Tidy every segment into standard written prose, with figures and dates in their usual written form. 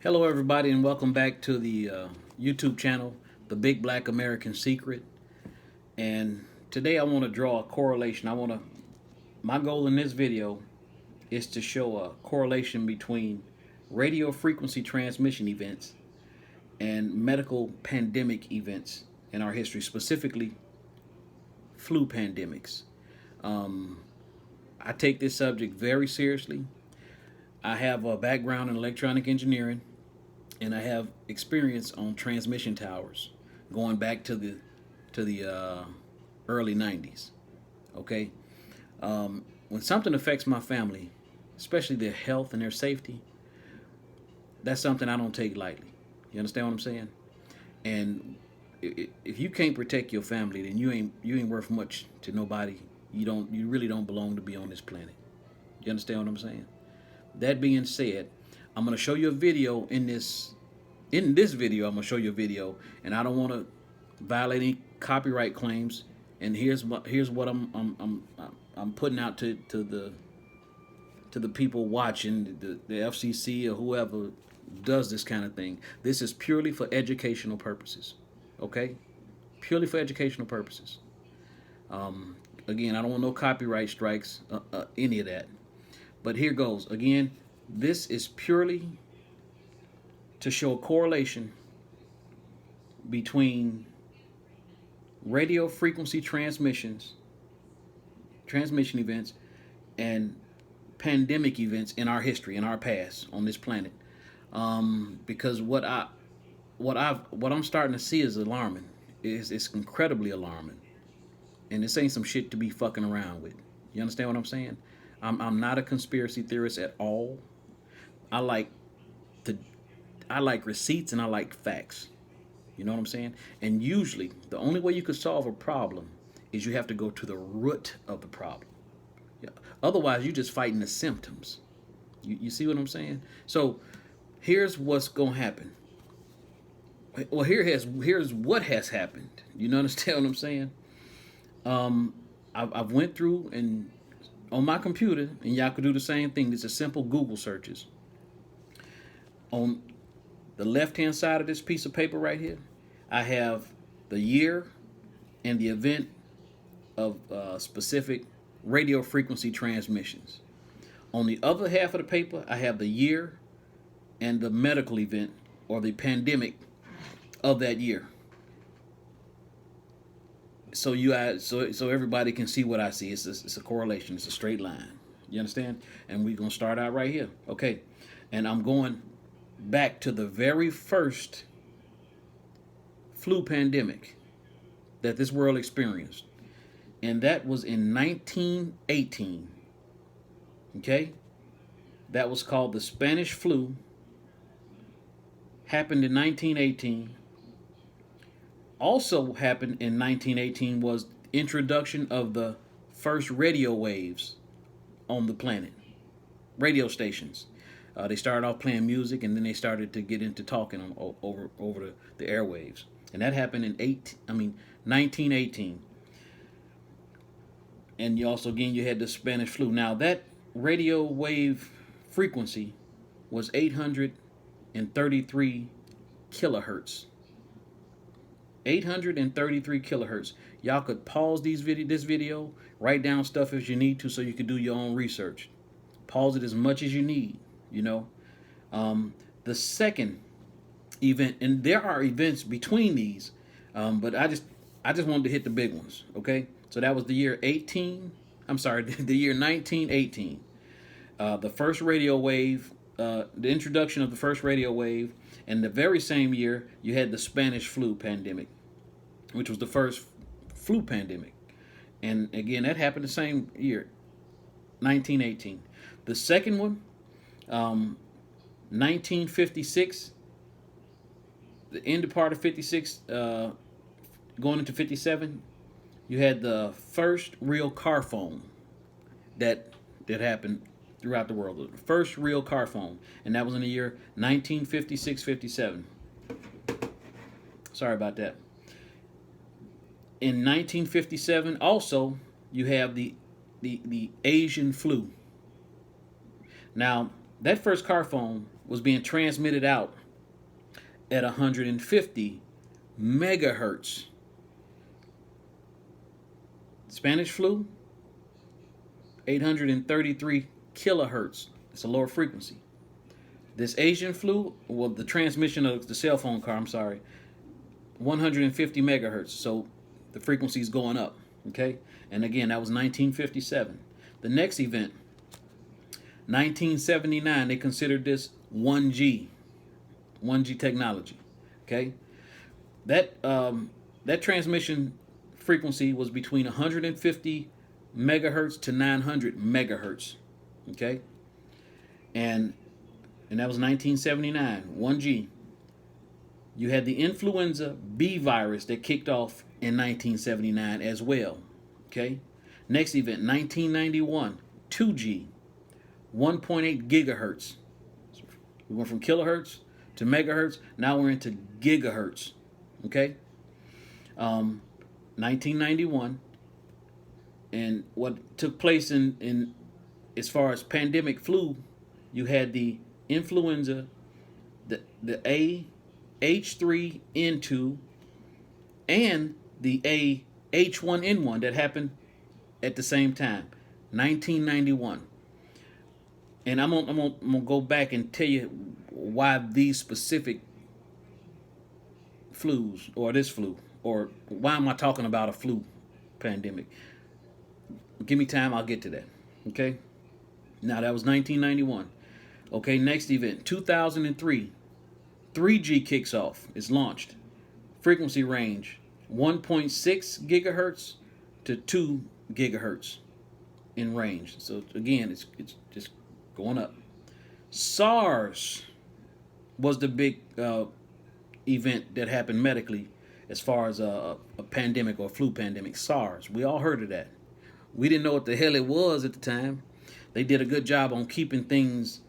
Hello, everybody, and welcome back to the YouTube channel, The Big Black American Secret. And today I want to draw a correlation. My goal in this video is to show a correlation between radio frequency transmission events and medical pandemic events in our history, specifically flu pandemics. I take this subject very seriously. I have a background in electronic engineering, and I have experience on transmission towers going back to the early 90s. Okay, when something affects my family, especially their health and their safety, that's something I don't take lightly. You understand what I'm saying? And if you can't protect your family, then you ain't worth much to nobody. You really don't belong to be on this planet. You understand what I'm saying? That being said, I'm going to show you a video in this video. I'm going to show you a video, and I don't want to violate any copyright claims. And here's what I'm putting out to the people watching, the FCC or whoever does this kind of thing. This is purely for educational purposes. Okay, purely for educational purposes. Again, I don't want no copyright strikes, any of that. But here goes. Again, this is purely to show a correlation between radio frequency transmission events and pandemic events in our history, in our past on this planet. Because what I'm starting to see is alarming. It's incredibly alarming. And this ain't some shit to be fucking around with. You understand what I'm saying? I'm not a conspiracy theorist at all. I like receipts and I like facts. You know what I'm saying? And usually the only way you could solve a problem is you have to go to the root of the problem. Yeah. Otherwise, you're just fighting the symptoms. You see what I'm saying? So here's what's gonna happen. Well, here's what has happened. You understand what I'm saying? I've went through and on my computer, and y'all could do the same thing. These are simple Google searches. On the left-hand side of this piece of paper right here, I have the year and the event of specific radio frequency transmissions. On the other half of the paper, I have the year and the medical event or the pandemic of that year. So so everybody can see what I see. It's a correlation. It's a straight line. You understand? And we're gonna start out right here. Okay. And I'm going back to the very first flu pandemic that this world experienced, and that was in 1918. Okay, that was called the Spanish flu. Happened in 1918. Also happened in 1918 was introduction of the first radio waves on the planet, radio stations. They started off playing music, and then they started to get into talking over the airwaves, and that happened in 1918. And you had the Spanish flu. Now that radio wave frequency was 833 kilohertz. 833 kilohertz. Y'all could pause this video, write down stuff if you need to, so you could do your own research. Pause it as much as you need. The second event, and there are events between these, but I just wanted to hit the big ones. Okay, so that was the year the year 1918. The first radio wave, the introduction of the first radio wave, and the very same year you had the Spanish flu pandemic, which was the first flu pandemic. And again, that happened the same year, 1918. The second one, 1956, the end part of 56, going into 57, you had the first real car phone that happened throughout the world. The first real car phone, and that was in the year 1956-57. Sorry about that. In 1957, also, you have the Asian flu. Now, that first car phone was being transmitted out at 150 megahertz. Spanish flu, 833 kilohertz. It's a lower frequency. This Asian flu, well, the transmission of the cell phone car, 150 megahertz. So the frequency is going up. Okay? And again, that was 1957. The next event, 1979, they considered this 1G technology. Okay? That transmission frequency was between 150 megahertz to 900 megahertz. Okay? And that was 1979, 1G. You had the influenza B virus that kicked off in 1979 as well. Okay? Next event, 1991, 2G, 1.8 gigahertz. We went from kilohertz to megahertz. Now we're into gigahertz. Okay? 1991. And what took place in as far as pandemic flu, you had the influenza, the H3N2, and the H1N1 that happened at the same time, 1991. And I'm gonna go back and tell you why these specific flus, or this flu, or why am I talking about a flu pandemic? Give me time, I'll get to that. Okay? Now that was 1991. Okay, next event, 2003. 3G kicks off. It's launched. Frequency range 1.6 gigahertz to 2 gigahertz in range. So again, it's just going up. SARS was the big event that happened medically as far as a pandemic or flu pandemic. SARS. We all heard of that. We didn't know what the hell it was at the time. They did a good job on keeping things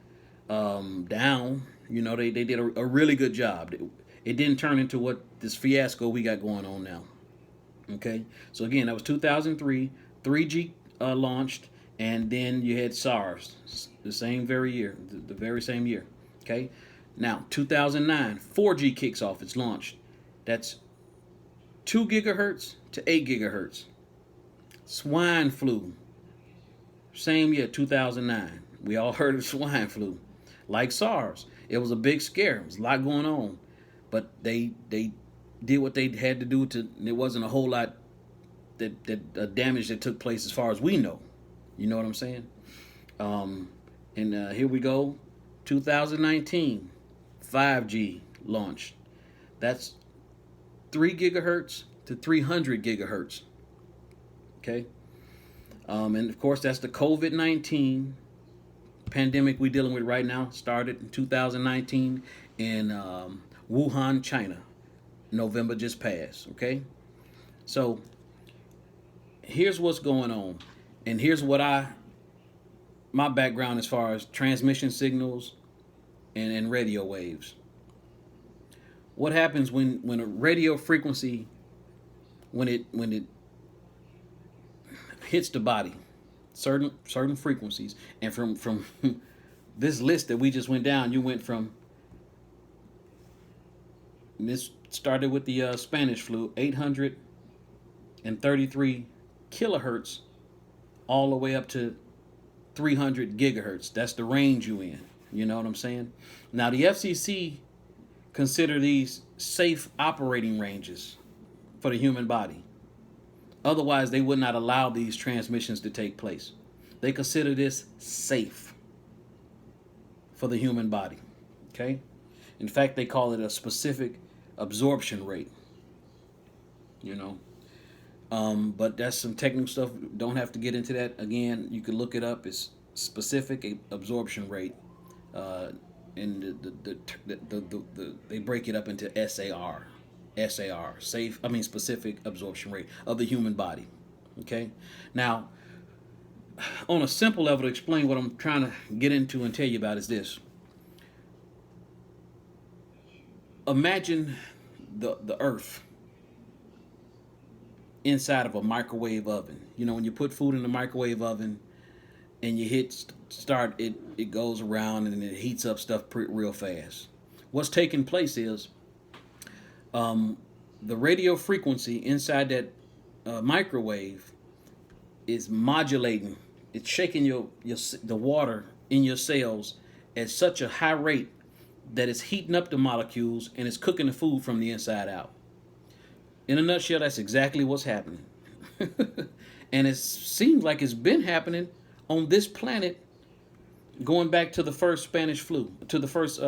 down. You know, they did a really good job. It didn't turn into what this fiasco we got going on now. Okay, so again, that was 2003. 3G launched, and then you had SARS the same very year, the very same year. Okay, now 2009, 4G kicks off. It's launched. That's 2 gigahertz to 8 gigahertz. Swine flu, same year, 2009. We all heard of swine flu. Like SARS, it was a big scare. There was a lot going on, but they did what they had to do. There wasn't a whole lot that damage that took place as far as we know. You know what I'm saying? And here we go, 2019, 5G launched. That's 3 gigahertz to 300 gigahertz. Okay, and of course that's the COVID-19 pandemic we're dealing with right now. Started in 2019 in Wuhan, China. November just passed. Okay, so here's what's going on, and here's what my background as far as transmission signals and radio waves. What happens when a radio frequency, when it hits the body, certain frequencies, and from this list that we just went down, you went from, this started with the Spanish flu, 833 kilohertz, all the way up to 300 gigahertz. That's the range you in. You know what I'm saying? Now the FCC consider these safe operating ranges for the human body. Otherwise, they would not allow these transmissions to take place. They consider this safe for the human body. Okay? In fact, they call it a specific absorption rate. You know? But that's some technical stuff. Don't have to get into that. Again, you can look it up. It's specific absorption rate. And they break it up into SAR. Specific absorption rate of the human body. Okay? Now, on a simple level, to explain what I'm trying to get into and tell you about is this. Imagine the earth inside of a microwave oven. You know, when you put food in the microwave oven and you hit it goes around and it heats up stuff real fast. What's taking place is the radio frequency inside that microwave is modulating. It's shaking the water in your cells at such a high rate that it's heating up the molecules and it's cooking the food from the inside out. In a nutshell, that's exactly what's happening. And it seems like it's been happening on this planet going back to the first Spanish flu, to the first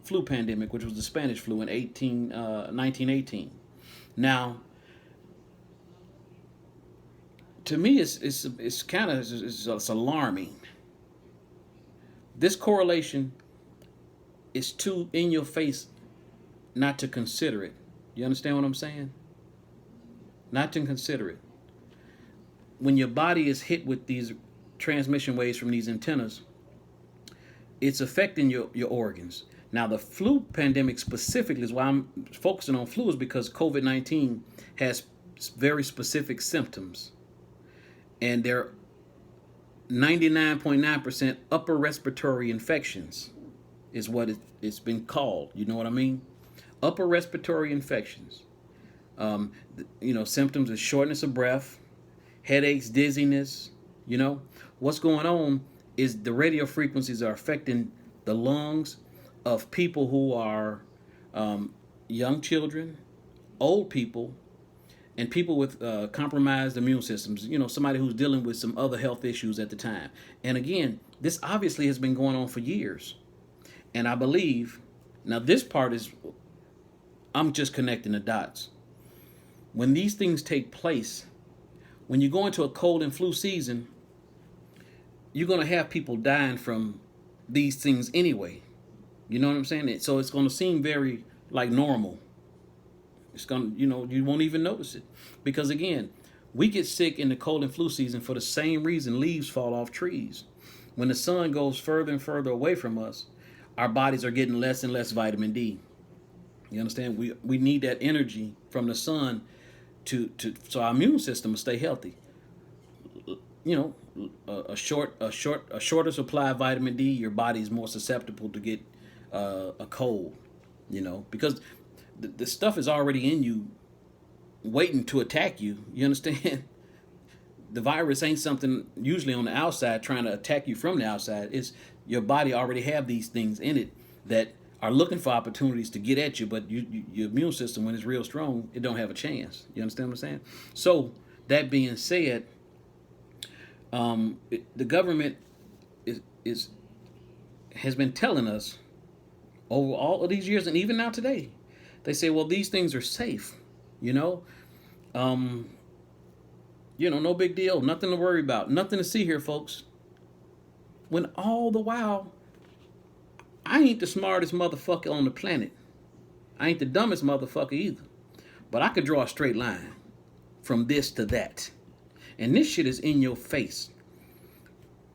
flu pandemic, which was the Spanish flu in 1918. Now, to me, it's kind of it's alarming. This correlation is too in your face not to consider it. You understand what I'm saying? Not to consider it. When your body is hit with these transmission waves from these antennas, it's affecting your organs. Now, the flu pandemic specifically is why I'm focusing on flu, is because COVID-19 has very specific symptoms. And they're 99.9% upper respiratory infections is what it's been called. You know what I mean? Upper respiratory infections. Symptoms of shortness of breath, headaches, dizziness. What's going on is the radio frequencies are affecting the lungs of people who are young children, old people, and people with compromised immune systems. Somebody who's dealing with some other health issues at the time. And again, this obviously has been going on for years. And I believe, now this part is, I'm just connecting the dots. When these things take place, when you go into a cold and flu season, you're going to have people dying from these things anyway. You know what I'm saying? So it's going to seem very like normal. It's going to, you won't even notice it. Because again, we get sick in the cold and flu season for the same reason leaves fall off trees. When the sun goes further and further away from us, our bodies are getting less and less vitamin D. You understand? We need that energy from the sun so our immune system will stay healthy. A shorter supply of vitamin D, your body is more susceptible to get a cold. Because the stuff is already in you, waiting to attack you. You understand? The virus ain't something usually on the outside trying to attack you from the outside. It's your body already have these things in it that are looking for opportunities to get at you, but your immune system, when it's real strong, it don't have a chance. You understand what I'm saying? So that being said, the government has been telling us over all of these years, and even now today, they say, well, these things are safe. No big deal, nothing to worry about, nothing to see here, folks. When all the while, I ain't the smartest motherfucker on the planet. I ain't the dumbest motherfucker either. But I could draw a straight line from this to that. And this shit is in your face.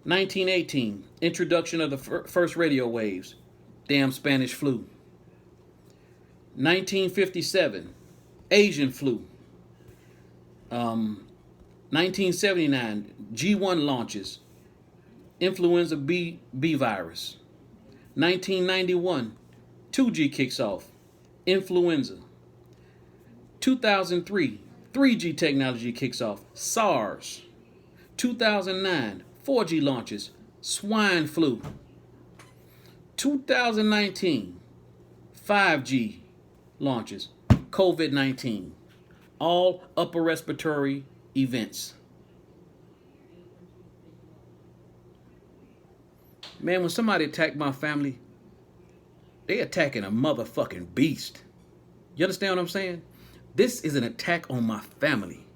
1918, introduction of the first radio waves. Damn Spanish flu. 1957, Asian flu. 1979, G1 launches. Influenza B virus. 1991, 2G kicks off. Influenza. 2003, 3G technology kicks off. SARS. 2009, 4G launches. Swine flu. 2019, 5G launches. COVID-19. All upper respiratory events. Man, when somebody attack my family, they attacking a motherfucking beast. You understand what I'm saying? This is an attack on my family.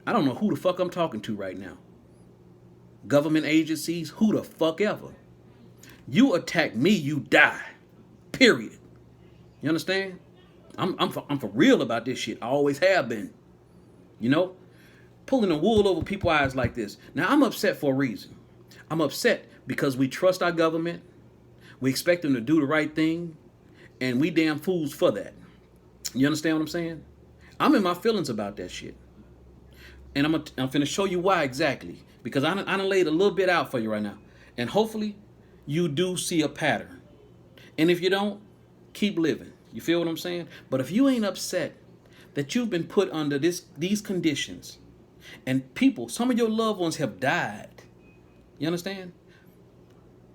I don't know who the fuck I'm talking to right now. Government agencies, who the fuck ever. You attack me, you die. Period. You understand? I'm for real about this shit. I always have been. Pulling the wool over people's eyes like this. Now, I'm upset for a reason. I'm upset because we trust our government. We expect them to do the right thing. And we damn fools for that. You understand what I'm saying? I'm in my feelings about that shit. And I'm finna show you why exactly. because I done laid a little bit out for you right now. And hopefully you do see a pattern. And if you don't, keep living. You feel what I'm saying? But if you ain't upset that you've been put under these conditions, and people, some of your loved ones have died, you understand?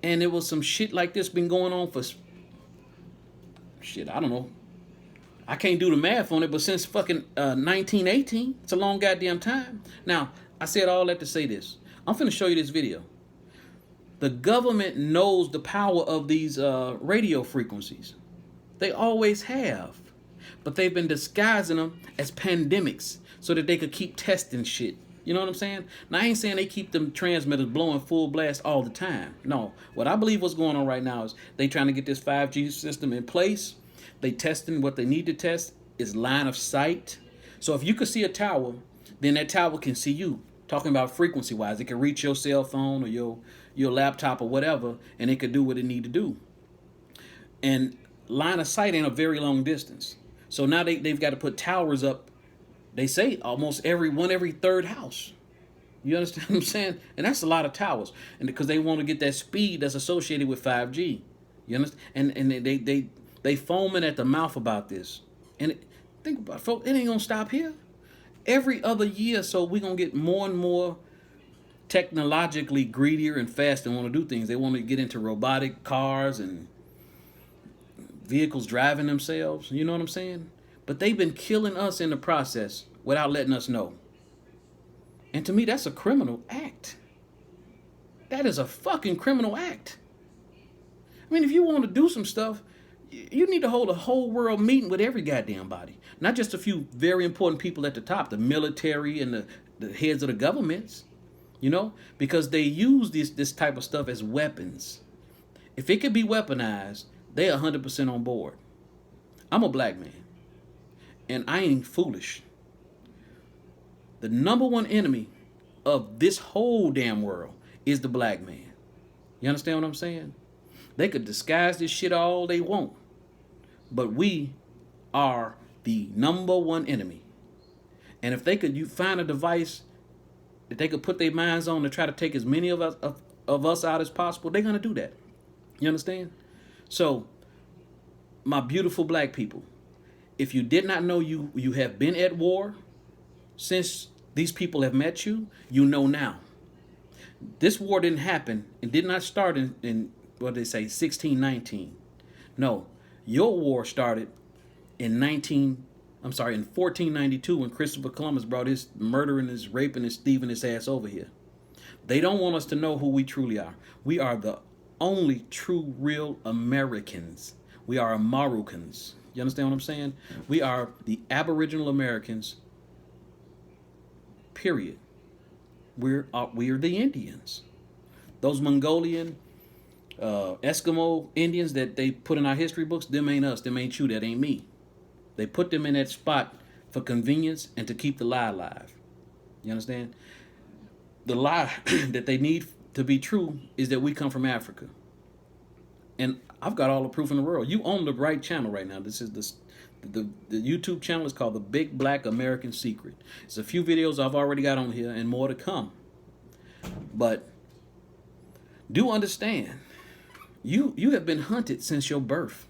And there was some shit like this been going on for shit, I don't know. I can't do the math on it, but since fucking 1918, it's a long goddamn time. Now, I said all that to say this. I'm finna show you this video. The government knows the power of these radio frequencies. They always have. But they've been disguising them as pandemics so that they could keep testing shit. You know what I'm saying? Now, I ain't saying they keep them transmitters blowing full blast all the time. No. What I believe what's going on right now is they trying to get this 5G system in place. They testing what they need to test is line of sight. So if you could see a tower, then that tower can see you. Talking about frequency-wise, it can reach your cell phone or your laptop or whatever, and it could do what it need to do. And line of sight ain't a very long distance. So now they've got to put towers up. They say almost every third house. You understand what I'm saying? And that's a lot of towers. And because they want to get that speed that's associated with 5G. You understand? And they foaming at the mouth about this. And think about it, folks, it ain't gonna stop here. Every other year, so we're gonna get more and more technologically greedier and fast and want to do things. They want to get into robotic cars and vehicles driving themselves. You know what I'm saying? But they've been killing us in the process without letting us know. And to me, that's a criminal act. That is a fucking criminal act. I mean, if you want to do some stuff, you need to hold a whole world meeting with every goddamn body. Not just a few very important people at the top, the military and the heads of the governments, you know, because they use this type of stuff as weapons. If it could be weaponized, they're 100% on board. I'm a black man, and I ain't foolish. The number one enemy of this whole damn world is the black man. You understand what I'm saying? They could disguise this shit all they want, but we are the number one enemy. And if they could find a device that they could put their minds on to try to take as many of us out as possible, they're going to do that. You understand? So, my beautiful black people, if you did not know you have been at war since these people have met you, you know now. This war didn't happen and did not start in what they say, 1619. No, your war started in 1492 when Christopher Columbus brought his murdering, his raping, his thieving his ass over here. They don't want us to know who we truly are. We are the only true, real Americans. We are Amarucans. You understand what I'm saying? We are the Aboriginal Americans, period. We are the Indians. Those Mongolian, Eskimo Indians that they put in our history books, them ain't us, them ain't you, that ain't me. They put them in that spot for convenience and to keep the lie alive. You understand? The lie that they need to be true is that we come from Africa. And I've got all the proof in the world. You own the right channel right now. This is the YouTube channel is called The Big Black American Secret. It's a few videos I've already got on here and more to come. But do understand, you have been hunted since your birth.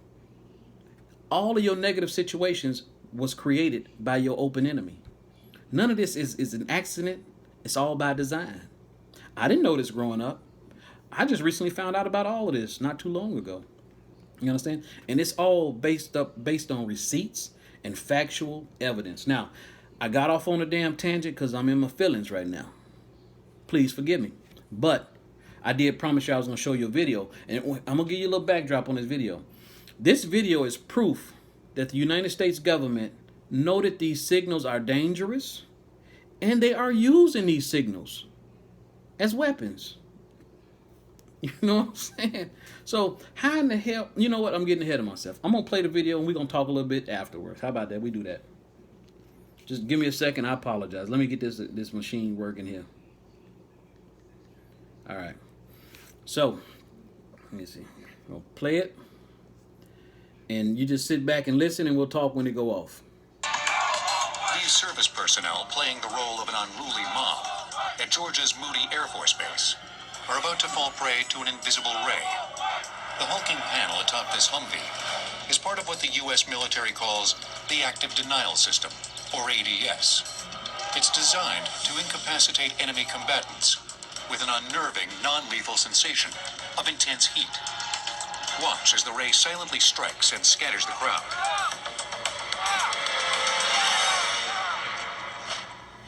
All of your negative situations was created by your open enemy. None of this is an accident. It's all by design. I didn't know this growing up. I just recently found out about all of this not too long ago. You understand? And it's all based on receipts and factual evidence. Now, I got off on a damn tangent because I'm in my feelings right now. Please forgive me. But I did promise you I was going to show you a video. And I'm going to give you a little backdrop on this video. This video is proof that the United States government know that these signals are dangerous, and they are using these signals as weapons. You know what I'm saying? So how in the hell, you know what? I'm getting ahead of myself. I'm going to play the video and we're going to talk a little bit afterwards. How about that? We do that. Just give me a second. I apologize. Let me get this machine working here. All right. So, let me see. I'll play it. And you just sit back and listen and we'll talk when it go off. These service personnel playing the role of an unruly mob at Georgia's Moody Air Force Base are about to fall prey to an invisible ray. The hulking panel atop this Humvee is part of what the U.S. military calls the Active Denial System, or ADS. It's designed to incapacitate enemy combatants with an unnerving, non-lethal sensation of intense heat. Watch as the ray silently strikes and scatters the crowd.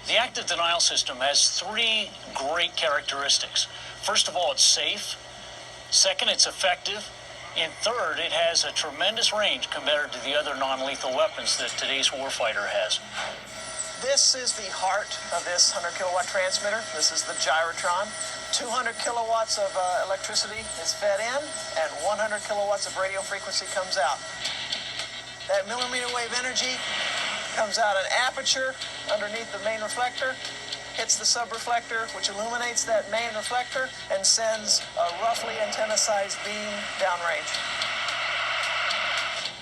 The active denial system has three great characteristics. First of all, it's safe. Second, it's effective. And third, it has a tremendous range compared to the other non-lethal weapons that today's warfighter has. This is the heart of this 100 kilowatt transmitter. This is the gyrotron. 200 kilowatts of electricity is fed in, and 100 kilowatts of radio frequency comes out. That millimeter wave energy comes out an aperture underneath the main reflector, hits the subreflector, which illuminates that main reflector and sends a roughly antenna-sized beam downrange.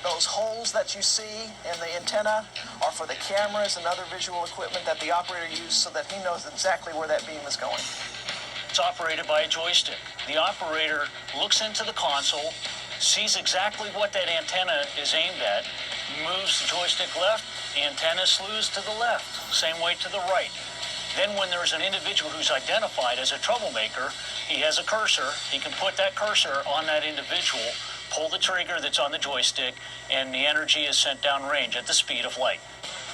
Those holes that you see in the antenna are for the cameras and other visual equipment that the operator uses so that he knows exactly where that beam is going. It's operated by a joystick. The operator looks into the console, sees exactly what that antenna is aimed at, moves the joystick left, the antenna slews to the left, same way to the right. Then when there's an individual who's identified as a troublemaker, he has a cursor. He can put that cursor on that individual, pull the trigger that's on the joystick, and the energy is sent downrange at the speed of light.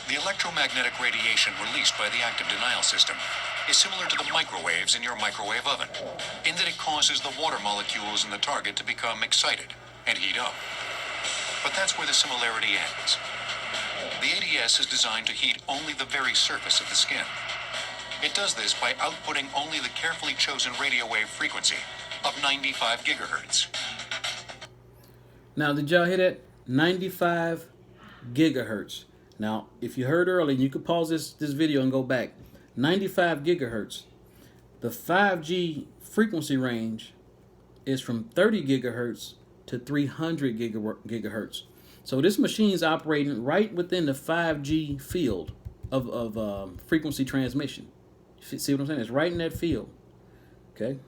The electromagnetic radiation released by the active denial system is similar to the microwaves in your microwave oven, in that it causes the water molecules in the target to become excited and heat up. But that's where the similarity ends. The ADS is designed to heat only the very surface of the skin. It does this by outputting only the carefully chosen radio wave frequency of 95 gigahertz. Now, did y'all hear that? 95 gigahertz. Now, if you heard earlier, you could pause this video and go back. 95 gigahertz. The 5G frequency range is from 30 gigahertz to 300 gigahertz. So this machine is operating right within the 5G field of frequency transmission. See what I'm saying? It's right in that field. Okay.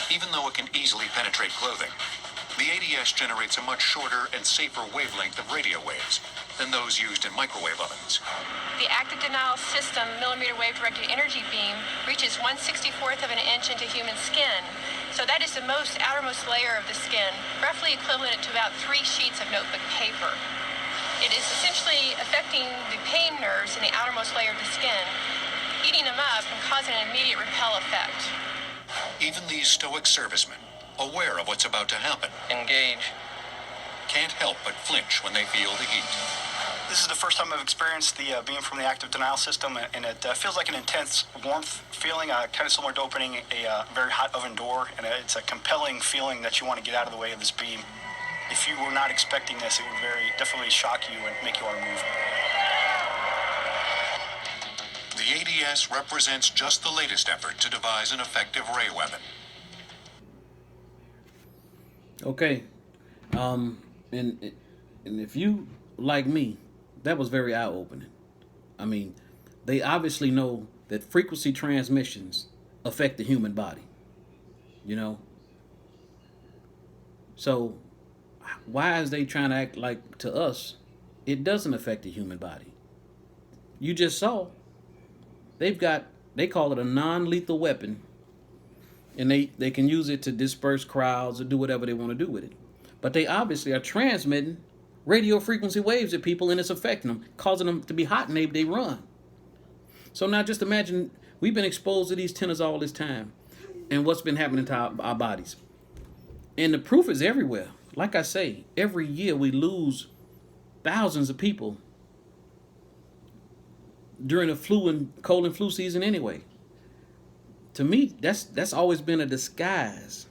Even though it can easily penetrate clothing, the ADS generates a much shorter and safer wavelength of radio waves than those used in microwave ovens. The active denial system millimeter wave directed energy beam reaches 1/64th of an inch into human skin. So that is the most outermost layer of the skin, roughly equivalent to about 3 sheets of notebook paper. It is essentially affecting the pain nerves in the outermost layer of the skin, eating them up and causing an immediate repel effect. Even these stoic servicemen, aware of what's about to happen, engage, can't help but flinch when they feel the heat. This is the first time I've experienced the beam from the active denial system, and it feels like an intense warmth feeling, kind of similar to opening a very hot oven door, and it's a compelling feeling that you want to get out of the way of this beam. If you were not expecting this, it would definitely shock you and make you want to move. The ADS represents just the latest effort to devise an effective ray weapon. Okay. And if you, like me, that was very eye-opening. I mean, they obviously know that frequency transmissions affect the human body. You know? So, why is they trying to act like, to us, it doesn't affect the human body? You just saw, they call it a non-lethal weapon, and they can use it to disperse crowds or do whatever they want to do with it. But they obviously are transmitting radio frequency waves at people, and it's affecting them, causing them to be hot, and they run. So now just imagine, we've been exposed to these tenors all this time, and what's been happening to our bodies. And the proof is everywhere. Like I say, every year we lose thousands of people during the cold and flu season anyway. To me, that's always been a disguise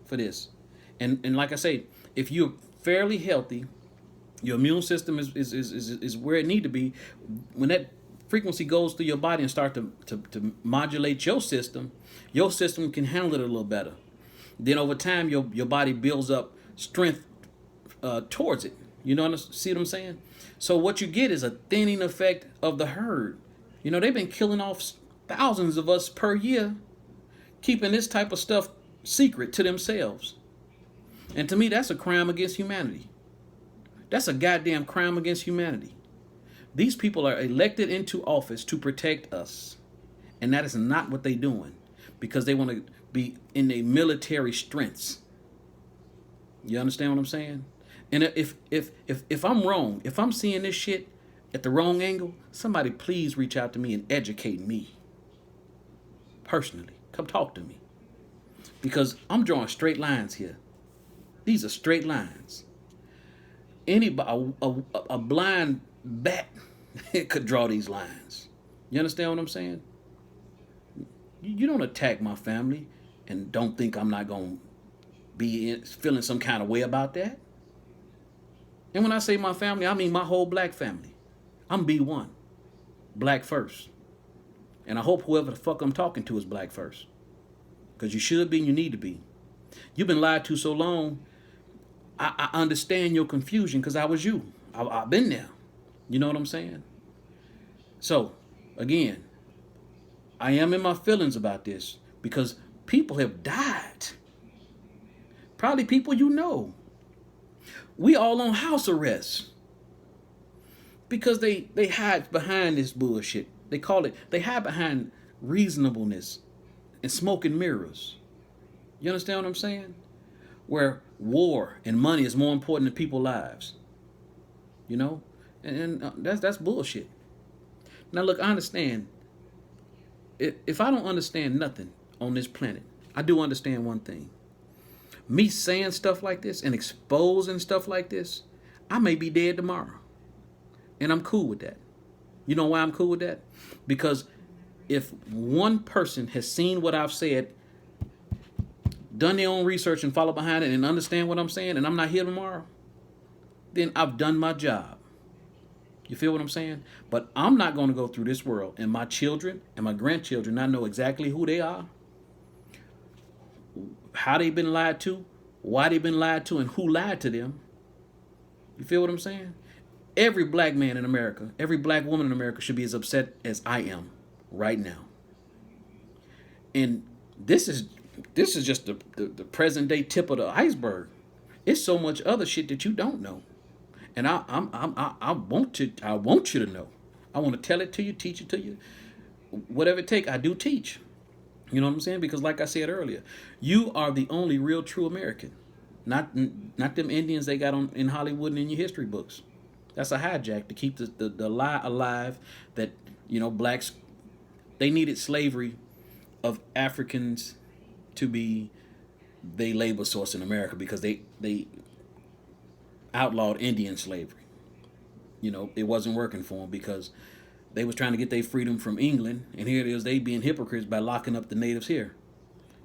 for this. And like I say, if you're fairly healthy, your immune system is where it need to be. When that frequency goes through your body and start to modulate your system can handle it a little better. Then over time, your body builds up strength towards it. You know, see what I'm saying? So what you get is a thinning effect of the herd. You know, they've been killing off thousands of us per year keeping this type of stuff secret to themselves. And to me, that's a crime against humanity. That's a goddamn crime against humanity. These people are elected into office to protect us. And that is not what they're doing, because they want to be in their military strengths. You understand what I'm saying? And if I'm wrong, if I'm seeing this shit at the wrong angle, somebody please reach out to me and educate me. Personally, come talk to me. Because I'm drawing straight lines here. These are straight lines. Anybody, a blind bat could draw these lines. You understand what I'm saying? You don't attack my family and don't think I'm not going to be feeling some kind of way about that. And when I say my family, I mean my whole black family. I'm B1. Black first. And I hope whoever the fuck I'm talking to is black first. Because you should be and you need to be. You've been lied to so long, I understand your confusion because I was you. I've been there. You know what I'm saying? So, again, I am in my feelings about this because people have died. Probably people you know. We all on house arrest because they hide behind this bullshit. They hide behind reasonableness and smoke and mirrors. You understand what I'm saying? Where war and money is more important than people's lives. You know? And that's bullshit. Now look, I understand. If I don't understand nothing on this planet, I do understand one thing. Me saying stuff like this and exposing stuff like this, I may be dead tomorrow. And I'm cool with that. You know why I'm cool with that? Because if one person has seen what I've said, done their own research and follow behind it and understand what I'm saying, and I'm not here tomorrow, then I've done my job. You feel what I'm saying? But I'm not going to go through this world, and my children and my grandchildren, I know exactly who they are, how they've been lied to, why they've been lied to, and who lied to them. You feel what I'm saying? Every black man in America, every black woman in America should be as upset as I am right now. And this is just the present day tip of the iceberg. It's so much other shit that you don't know. And I want you to know. I want to tell it to you, teach it to you. Whatever it takes, I do teach. You know what I'm saying? Because like I said earlier, you are the only real true American. Not them Indians they got on in Hollywood and in your history books. That's a hijack to keep the lie alive that, blacks, they needed slavery of Africans to be their labor source in America because they outlawed Indian slavery. It wasn't working for them because they was trying to get their freedom from England, and here it is, they being hypocrites by locking up the natives here.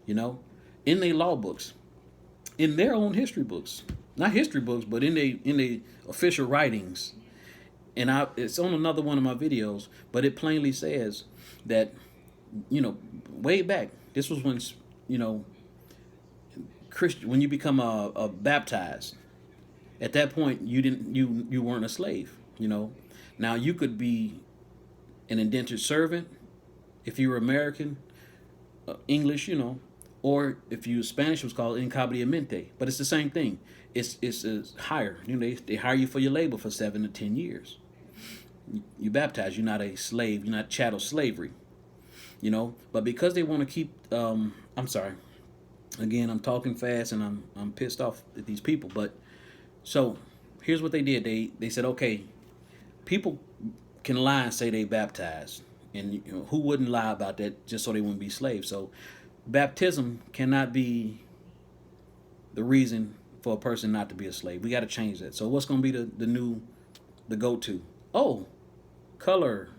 In their law books, in their own history books, not history books, but in their official writings. And it's on another one of my videos, but it plainly says that, way back, this was when, when you become a baptized. At that point, you weren't a slave. Now you could be an indentured servant if you were American, English, or if you were Spanish, it was called incabriamente. But it's the same thing. It's higher. They hire you for your labor for 7 to 10 years. You baptized. You're not a slave. You're not chattel slavery. But because they want to keep, I'm sorry. Again, I'm talking fast and I'm pissed off at these people. But so here's what they did. They said, okay, people can lie and say they baptized, and who wouldn't lie about that just so they wouldn't be slaves? So baptism cannot be the reason for a person not to be a slave. We got to change that. So what's going to be the go-to? Oh, color.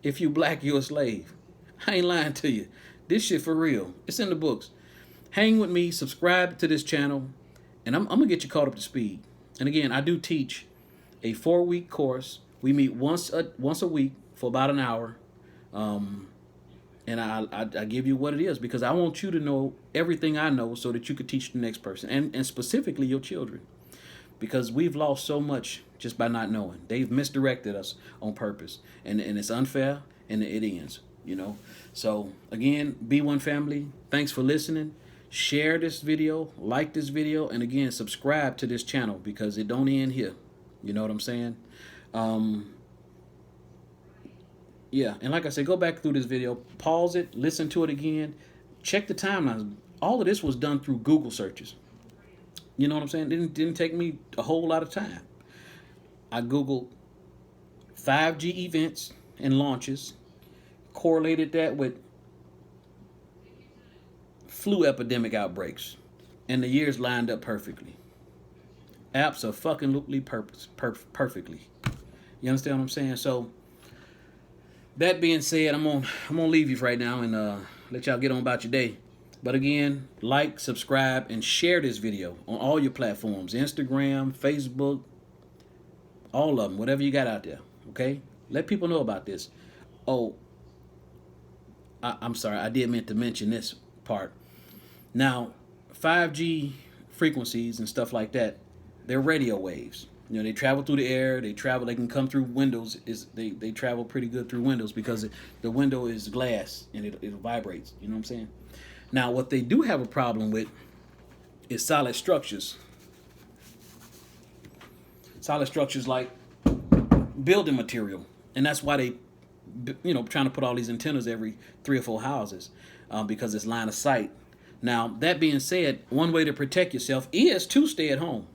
If you black, you're a slave. I ain't lying to you. This shit for real. It's in the books. Hang with me. Subscribe to this channel, and I'm going to get you caught up to speed. And again, I do teach a 4-week course. We meet once a week for about an hour. And I give you what it is because I want you to know everything I know so that you could teach the next person and specifically your children. Because we've lost so much just by not knowing. They've misdirected us on purpose. And it's unfair and it ends, you know. So again, B1 family, thanks for listening. Share this video, like this video, and again, subscribe to this channel because it don't end here. You know what I'm saying? Yeah, and like I said, go back through this video, pause it, listen to it again, check the timelines. All of this was done through Google searches. You know what I'm saying? Didn't take me a whole lot of time. I Googled 5G events and launches, correlated that with flu epidemic outbreaks, and the years lined up perfectly. Absolutely perfectly. You understand what I'm saying? So that being said, I'm gonna leave you right now and let y'all get on about your day. But again, like, subscribe, and share this video on all your platforms: Instagram, Facebook, all of them, whatever you got out there. Okay, let people know about this. Oh, I'm sorry, I did meant to mention this part. Now, 5G frequencies and stuff like that, they're radio waves. You know, they travel through the air. They can come through windows. They travel pretty good through windows because the window is glass and it vibrates. You know what I'm saying? Now, what they do have a problem with is solid structures. Solid structures like building material, and that's why they, trying to put all these antennas every 3 or 4 houses, because it's line of sight. Now, that being said, one way to protect yourself is to stay at home.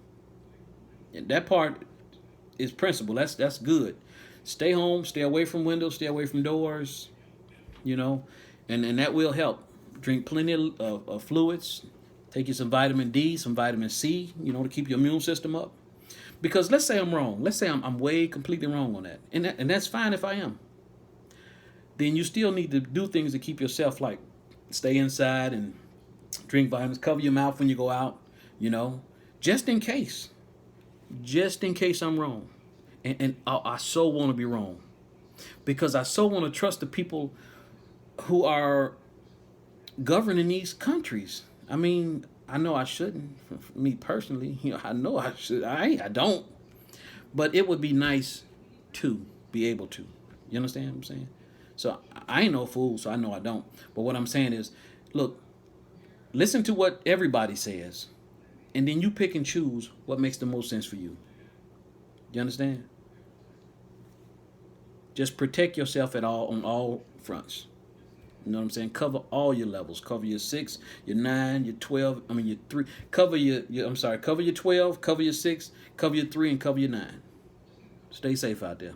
And that part is principle. That's good. Stay home, stay away from windows, stay away from doors, and that will help. Drink plenty of fluids. Take you some vitamin D, some vitamin C, to keep your immune system up. Because let's say I'm wrong. Let's say I'm way completely wrong on that. And that's fine if I am. Then you still need to do things to keep yourself, like stay inside and drink vitamins, cover your mouth when you go out, just in case. Just in case I'm wrong. And I so want to be wrong. Because I so want to trust the people who are governing these countries. I mean, I know I shouldn't. For me personally, I know I should. I don't. But it would be nice to be able to. You understand what I'm saying? So I ain't no fool, so I know I don't. But what I'm saying is, look, listen to what everybody says, and then you pick and choose what makes the most sense for you. You understand? Just protect yourself on all fronts. You know what I'm saying? Cover all your levels. Cover your 6, your 9, your 12. Your 3. Cover cover your 12, cover your 6, cover your 3, and cover your 9. Stay safe out there.